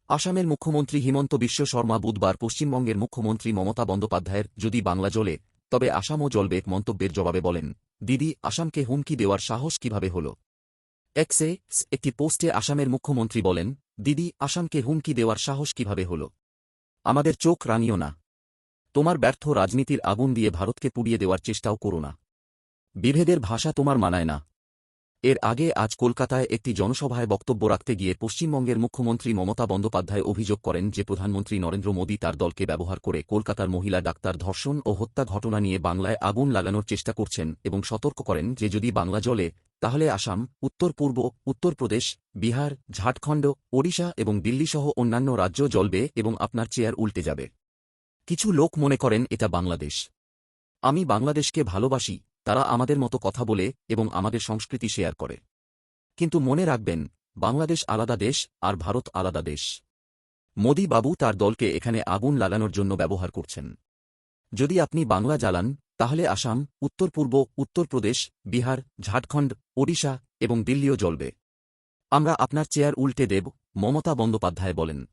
আসামের মুখ্যমন্ত্রী হিমন্ত বিশ্ব শর্মা বুধবার পশ্চিমবঙ্গের মুখ্যমন্ত্রী মমতা বন্দ্যোপাধ্যায়ের যদি বাংলা জ্বলে তবে আসামও জ্বলবে মন্তব্যের জবাবে বলেন, দিদি আসামকে হুমকি দেওয়ার সাহস কিভাবে হল। এক্সে একটি পোস্টে আসামের মুখ্যমন্ত্রী বলেন, দিদি আসামকে হুমকি দেওয়ার সাহস কিভাবে হল। আমাদের চোখ রাঙিও না। তোমার ব্যর্থ রাজনীতির আগুন দিয়ে ভারতকে পুড়িয়ে দেওয়ার চেষ্টাও করো না। বিভেদের ভাষা তোমার মানায় না। এর আগে আজ কলকাতায় একটি জনসভায় বক্তব্য রাখতে গিয়ে পশ্চিমবঙ্গের মুখ্যমন্ত্রী মমতা বন্দ্যোপাধ্যায় অভিযোগ করেন যে প্রধানমন্ত্রী নরেন্দ্র মোদী তার দলকে ব্যবহার করে কলকাতার মহিলা ডাক্তার ধর্ষণ ও হত্যা ঘটনা নিয়ে বাংলায় আগুন লাগানোর চেষ্টা করছেন এবং সতর্ক করেন যে যদি বাংলা জ্বলে তাহলে আসাম, উত্তর পূর্ব, উত্তরপ্রদেশ, বিহার, ঝাড়খণ্ড, ওড়িশা এবং দিল্লিসহ অন্যান্য রাজ্য জ্বলবে এবং আপনার চেয়ার উল্টে যাবে। কিছু লোক মনে করেন এটা বাংলাদেশ। আমি বাংলাদেশকে ভালোবাসি, তারা আমাদের মতো কথা বলে এবং আমাদের সংস্কৃতি শেয়ার করে। কিন্তু মনে রাখবেন, বাংলাদেশ আলাদা দেশ আর ভারত আলাদা দেশ। মোদি বাবু তার দলকে এখানে আগুন লাগানোর জন্য ব্যবহার করছেন। যদি আপনি বাংলা জ্বালান তাহলে আসাম, উত্তর পূর্ব, উত্তরপ্রদেশ, বিহার, ঝাড়খণ্ড, ওড়িশা এবং দিল্লিও জ্বলবে। আমরা আপনার চেয়ার উল্টে দেব, মমতা বন্দ্যোপাধ্যায় বলেন।